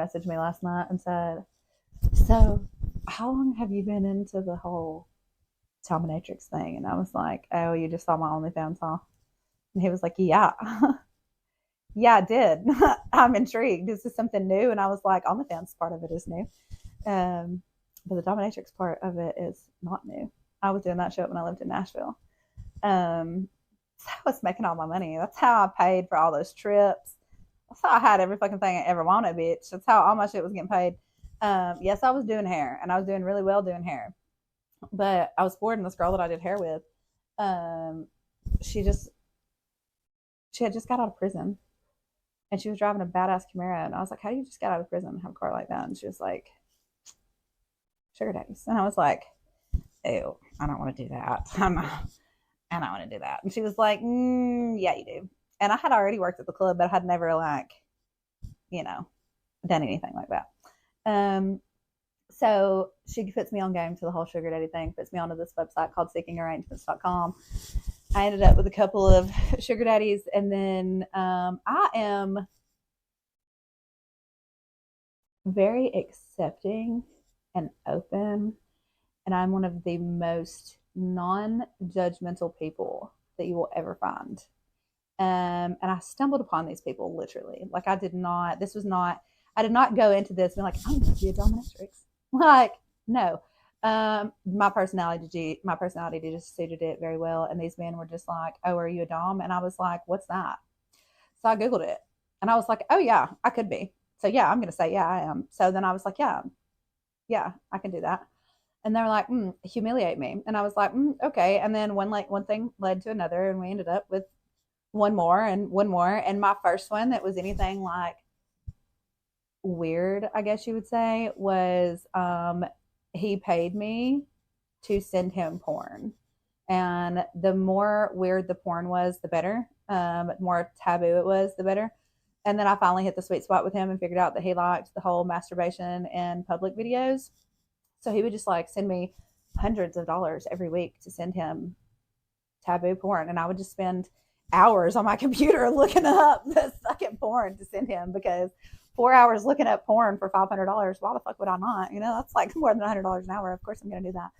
messaged me last night and said, "So, how long have you been into the whole dominatrix thing?" And I was like, "Oh, you just saw my OnlyFans, huh?" And he was like, "Yeah." Yeah, I did. I'm intrigued. This is something new. And I was like, OnlyFans part of it is new. Um, but the dominatrix part of it is not new. I was doing that shit when I lived in Nashville. So I was making all my money. That's how I paid for all those trips. That's how I had every fucking thing I ever wanted, bitch. That's how all my shit was getting paid. Yes, I was doing hair, and I was doing really well doing hair. But I was bored, and this girl that I did hair with, um, she just she had just got out of prison, and she was driving a badass Camaro, and I was like, "How do you just get out of prison and have a car like that?" And she was like, "Sugar daddies," and I was like, "Ew, I don't want to do that. I don't want to do that." And she was like, "Yeah, you do." And I had already worked at the club, but I had never like, you know, done anything like that. Um, so she puts me on game to the whole sugar daddy thing, puts me onto this website called seekingarrangements.com. I ended up with a couple of sugar daddies, and then I am very accepting and open, and I'm one of the most non-judgmental people that you will ever find. And I stumbled upon these people literally. Like I did not. This was not. I did not go into this being like I'm going to be a dominatrix. Like no. My personality just suited it very well. And these men were just like, "Oh, are you a dom?" And I was like, "What's that?" So I googled it, and I was like, "Oh yeah, I could be." So yeah, I'm going to say yeah, I am. So then I was like, "Yeah, yeah, I can do that." And they were like, "Humiliate me," and I was like, "Okay." And then one thing led to another, and we ended up with one more and one more. And my first one that was anything like weird, I guess you would say, was he paid me to send him porn. And the more weird the porn was, the better. The more taboo it was, the better. And then I finally hit the sweet spot with him and figured out that he liked the whole masturbation and public videos. So he would just like send me hundreds of dollars every week to send him taboo porn. And I would just spend hours on my computer looking up the second porn to send him because 4 hours looking up porn for $500, why the fuck would I not? You know, that's like more than $100 an hour. Of course I'm going to do that.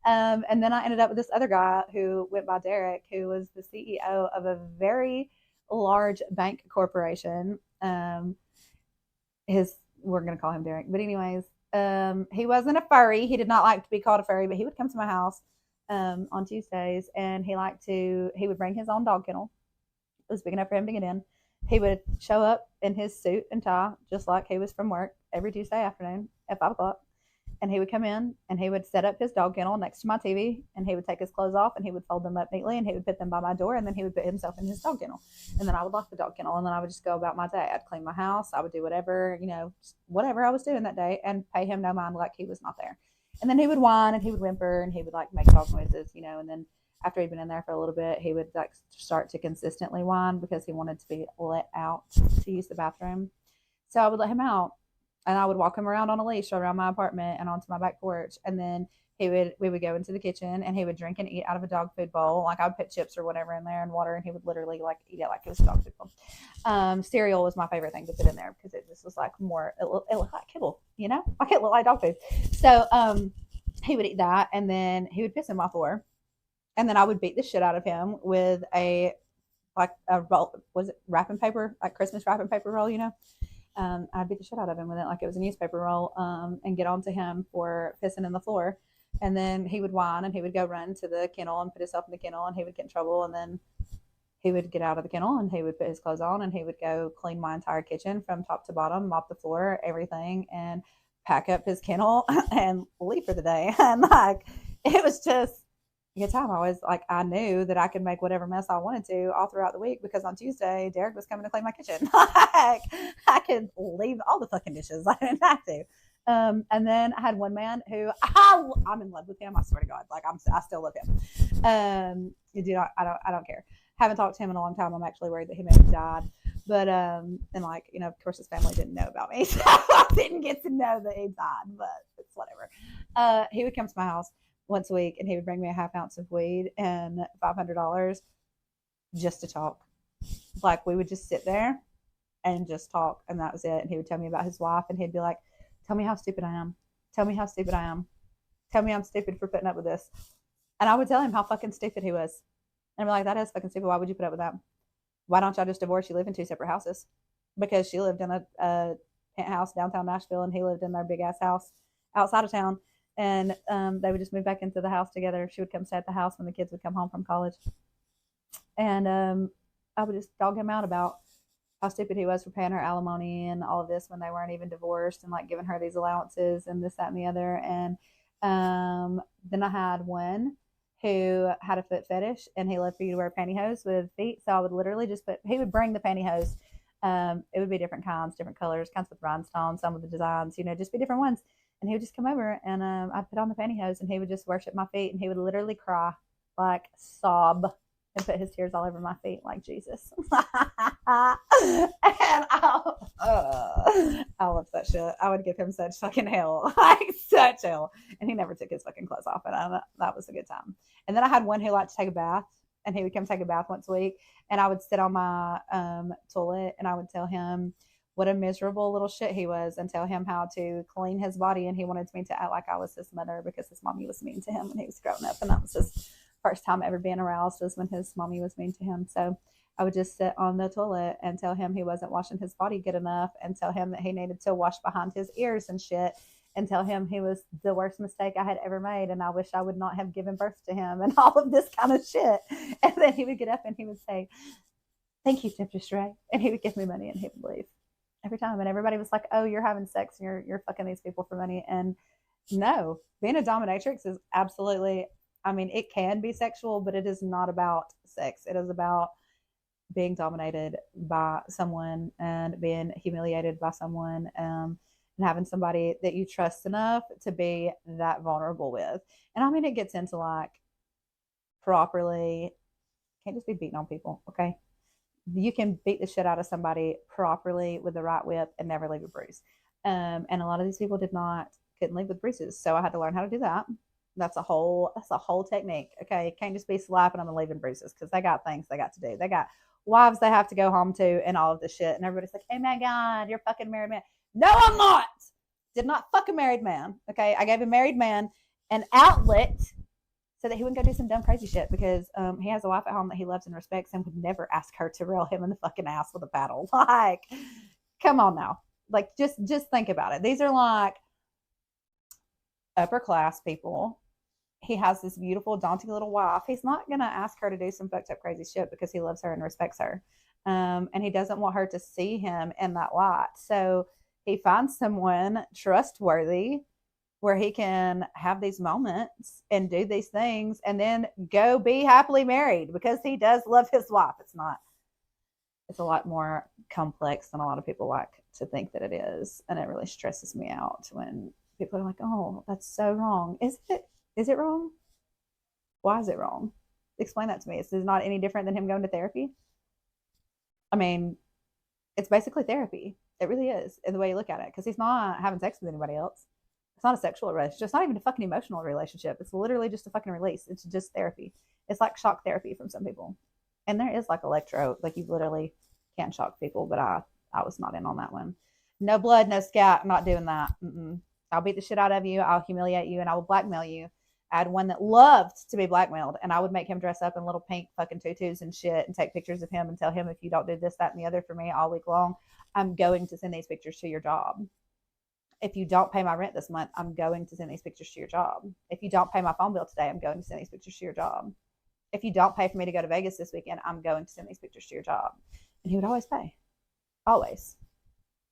And then I ended up with this other guy who went by Derek, who was the CEO of a very large bank corporation. We're going to call him Derek. But anyways, he wasn't a furry. He did not like to be called a furry, but he would come to my house on Tuesdays, and he would bring his own dog kennel. It was big enough for him to get in. He would show up in his suit and tie, just like he was from work, every Tuesday afternoon at 5 o'clock. And he would come in and he would set up his dog kennel next to my TV, and he would take his clothes off and he would fold them up neatly and he would put them by my door, and then he would put himself in his dog kennel. And then I would lock the dog kennel, and then I would just go about my day. I'd clean my house. I would do whatever, whatever I was doing that day, and pay him no mind like he was not there. And then he would whine and he would whimper and he would like make dog noises, and then after he'd been in there for a little bit, he would like start to consistently whine because he wanted to be let out to use the bathroom. So I would let him out, and I would walk him around on a leash around my apartment and onto my back porch. And then we would go into the kitchen and he would drink and eat out of a dog food bowl. Like I would put chips or whatever in there and water, and he would literally like eat it like it was a dog food bowl. Cereal was my favorite thing to put in there because it just was like it looked like kibble, like it looked like dog food. So he would eat that, and then he would piss in my floor, and then I would beat the shit out of him with a roll. Was it wrapping paper, like Christmas wrapping paper roll? I'd beat the shit out of him with it like it was a newspaper roll, and get onto him for pissing in the floor. And then he would whine and he would go run to the kennel and put himself in the kennel, and he would get in trouble. And then he would get out of the kennel and he would put his clothes on and he would go clean my entire kitchen from top to bottom, mop the floor, everything, and pack up his kennel and leave for the day. And like, it was just a good time. I knew that I could make whatever mess I wanted to all throughout the week because on Tuesday, Derek was coming to clean my kitchen. Like, I could leave all the fucking dishes. I didn't have to. And then I had one man who I'm in love with him. I swear to God, like I still love him. I don't care. Haven't talked to him in a long time. I'm actually worried that he may have died. But and of course his family didn't know about me, so I didn't get to know that he died. But it's whatever. He would come to my house once a week, and he would bring me a half ounce of weed and $500 just to talk. Like we would just sit there and just talk. And that was it. And he would tell me about his wife, and he'd be like, tell me how stupid I am. Tell me how stupid I am. Tell me I'm stupid for putting up with this. And I would tell him how fucking stupid he was. And I'm like, that is fucking stupid. Why would you put up with that? Why don't y'all just divorce? You live in 2 separate houses. Because she lived in a penthouse downtown Nashville, and he lived in their big ass house outside of town. And they would just move back into the house together. She would come stay at the house when the kids would come home from college. And I would just dog him out about how stupid he was for paying her alimony and all of this when they weren't even divorced, and like giving her these allowances and this, that, and the other. And then I had one who had a foot fetish, and he loved for you to wear pantyhose with feet. So I would literally just he would bring the pantyhose. It would be different kinds, different colors, kinds with rhinestones, some of the designs, just be different ones. And he would just come over, and I'd put on the pantyhose, and he would just worship my feet, and he would literally cry, like sob, and put his tears all over my feet like Jesus. And I love that shit. I would give him such fucking hell, like such hell. And he never took his fucking clothes off, and that was a good time. And then I had one who liked to take a bath, and he would come take a bath once a week, and I would sit on my toilet, and I would tell him what a miserable little shit he was, and tell him how to clean his body. And he wanted me to act like I was his mother because his mommy was mean to him when he was growing up, and that was his first time ever being aroused, was when his mommy was mean to him. So I would just sit on the toilet and tell him he wasn't washing his body good enough, and tell him that he needed to wash behind his ears and shit, and tell him he was the worst mistake I had ever made, and I wish I would not have given birth to him, and all of this kind of shit. And then he would get up and he would say, thank you, Temptress Ray. And he would give me money, and he would leave every time. And everybody was like, oh, you're having sex, and you're fucking these people for money. And no, being a dominatrix is absolutely, it can be sexual, but it is not about sex. It is about being dominated by someone, and being humiliated by someone, and having somebody that you trust enough to be that vulnerable with. And it gets into like properly, can't just be beating on people, okay? You can beat the shit out of somebody properly with the right whip and never leave a bruise. And a lot of these people couldn't leave with bruises. So I had to learn how to do that. That's a whole technique. Okay. Can't just be slapping them and leaving bruises, because they got things they got to do. They got wives they have to go home to, and all of this shit. And everybody's like, oh my God, you're fucking married man. No, I'm not. Did not fuck a married man. Okay. I gave a married man an outlet so that he wouldn't go do some dumb crazy shit, because he has a wife at home that he loves and respects, and would never ask her to reel him in the fucking ass with a paddle. Like, come on now. Like, just think about it. These are like upper class people. He has this beautiful, daunting little wife. He's not going to ask her to do some fucked up crazy shit because he loves her and respects her. And he doesn't want her to see him in that light. So he finds someone trustworthy where he can have these moments and do these things, and then go be happily married, because he does love his wife. It's a lot more complex than a lot of people like to think that it is. And it really stresses me out when people are like, oh, that's so wrong. Is it wrong? Why is it wrong? Explain that to me. Is it not any different than him going to therapy? It's basically therapy. It really is, in the way you look at it, because he's not having sex with anybody else. It's not a sexual relationship. It's not even a fucking emotional relationship. It's literally just a fucking release. It's just therapy. It's like shock therapy from some people. And there is like electro, like you literally can't shock people, but I was not in on that one. No blood, no scat. I'm not doing that. I'll beat the shit out of you. I'll humiliate you, and I will blackmail you. I had one that loved to be blackmailed, and I would make him dress up in little pink fucking tutus and shit, and take pictures of him and tell him, if you don't do this, that, and the other for me all week long, I'm going to send these pictures to your job. If you don't pay my rent this month, I'm going to send these pictures to your job. If you don't pay my phone bill today, I'm going to send these pictures to your job. If you don't pay for me to go to Vegas this weekend, I'm going to send these pictures to your job. And he would always pay. Always.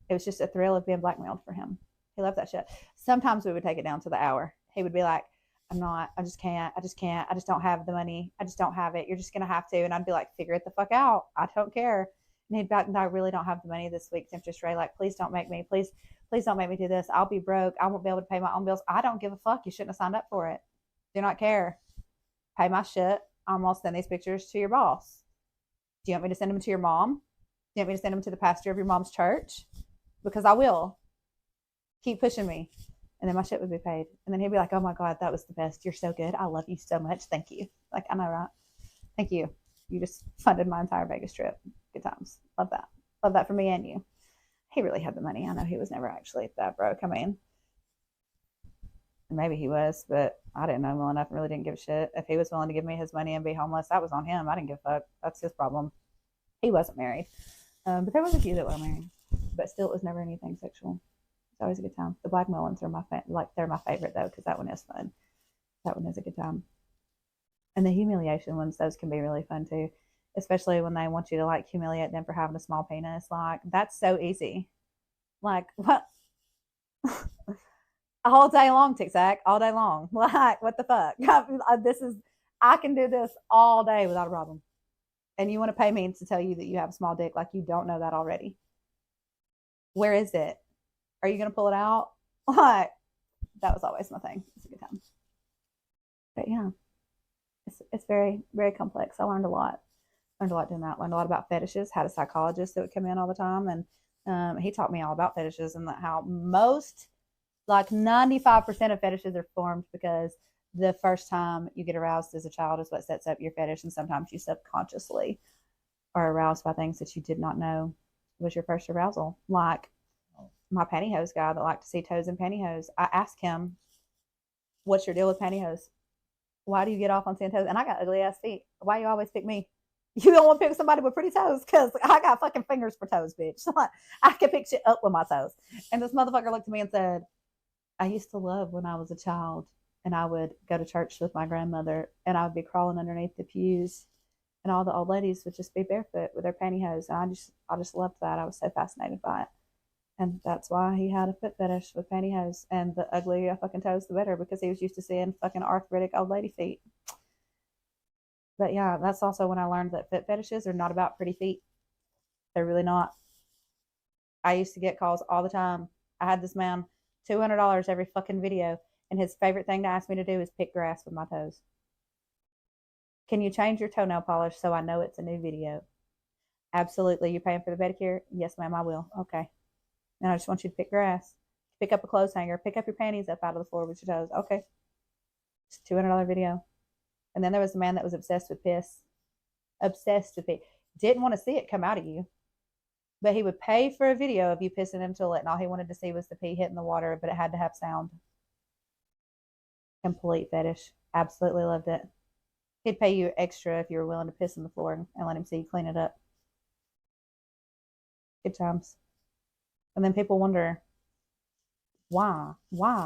It was just a thrill of being blackmailed for him. He loved that shit. Sometimes we would take it down to the hour. He would be like, I just can't. I just don't have the money. I just don't have it. You're just going to have to. And I'd be like, figure it the fuck out. I don't care. And he'd be like, no, I really don't have the money this week, Temptress Ray. Like, please don't make me. Please don't make me do this. I'll be broke. I won't be able to pay my own bills. I don't give a fuck. You shouldn't have signed up for it. Do not care. Pay my shit. I'm going to send these pictures to your boss. Do you want me to send them to your mom? Do you want me to send them to the pastor of your mom's church? Because I will. Keep pushing me. And then my shit would be paid. And then he'd be like, oh my God, that was the best. You're so good. I love you so much. Thank you. Like, I know, right? Thank you. You just funded my entire Vegas trip. Good times. Love that. Love that for me and you. He really had the money. I know he was never actually that broke. I mean, maybe he was, but I didn't know him well enough and really didn't give a shit. If he was willing to give me his money and be homeless, that was on him. I didn't give a fuck. That's his problem. He wasn't married. But there was a few that were married. But still, it was never anything sexual. It's always a good time. The blackmail ones are they're my favorite though, because that one is fun. That one is a good time. And the humiliation ones, those can be really fun too, especially when they want you to like humiliate them for having a small penis. Like that's so easy. Like what? All day long, Tic Tac, all day long. Like what the fuck? I can do this all day without a problem. And you want to pay me to tell you that you have a small dick, like you don't know that already. Where is it? Are you gonna pull it out? Like that was always my thing. It's a good time. But yeah, it's very, very complex. I learned a lot. Learned a lot doing that. Learned a lot about fetishes. Had a psychologist that would come in all the time, and he taught me all about fetishes and how most, like 95% of fetishes are formed because the first time you get aroused as a child is what sets up your fetish, and sometimes you subconsciously are aroused by things that you did not know was your first arousal. Like my pantyhose guy that liked to see toes in pantyhose. I asked him, "What's your deal with pantyhose? Why do you get off on seeing toes?" And I got ugly ass feet. Why you always pick me? You don't want to pick somebody with pretty toes? Because I got fucking fingers for toes, bitch. I can pick shit up with my toes. And this motherfucker looked at me and said, "I used to love when I was a child and I would go to church with my grandmother and I would be crawling underneath the pews and all the old ladies would just be barefoot with their pantyhose. And I just loved that. I was so fascinated by it." And that's why he had a foot fetish with pantyhose, and the uglier fucking toes, the better, because he was used to seeing fucking arthritic old lady feet. But yeah, that's also when I learned that foot fetishes are not about pretty feet. They're really not. I used to get calls all the time. I had this man, $200 every fucking video, and his favorite thing to ask me to do is pick grass with my toes. "Can you change your toenail polish so I know it's a new video?" "Absolutely. You're paying for the pedicure?" "Yes, ma'am, I will." "Okay. And I just want you to pick grass. Pick up a clothes hanger. Pick up your panties up out of the floor with your toes." "Okay." It's a $200 video. And then there was a man that was obsessed with piss. Obsessed with it. Didn't want to see it come out of you. But he would pay for a video of you pissing in the toilet, and all he wanted to see was the pee hitting the water, but it had to have sound. Complete fetish. Absolutely loved it. He'd pay you extra if you were willing to piss on the floor and let him see you clean it up. Good times. And then people wonder, why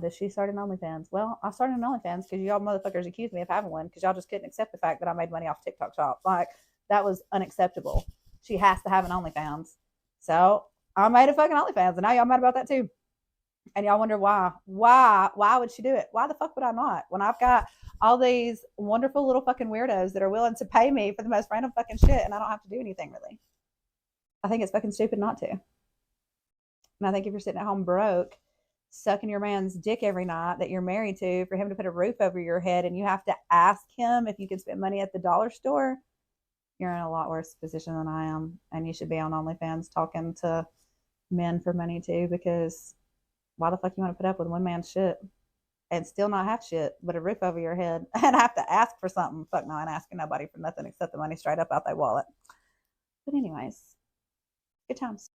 does she start an OnlyFans? Well, I started an OnlyFans because y'all motherfuckers accused me of having one because y'all just couldn't accept the fact that I made money off TikTok Shop. Like, that was unacceptable. She has to have an OnlyFans. So I made a fucking OnlyFans, and now y'all mad about that too. And y'all wonder why. Why would she do it? Why the fuck would I not? When I've got all these wonderful little fucking weirdos that are willing to pay me for the most random fucking shit, and I don't have to do anything really. I think it's fucking stupid not to. And I think if you're sitting at home broke, sucking your man's dick every night that you're married to for him to put a roof over your head, and you have to ask him if you can spend money at the dollar store, you're in a lot worse position than I am. And you should be on OnlyFans talking to men for money too, because why the fuck you want to put up with one man's shit and still not have shit but a roof over your head and have to ask for something? Fuck no, I ain't asking nobody for nothing except the money straight up out their wallet. But anyways, good times.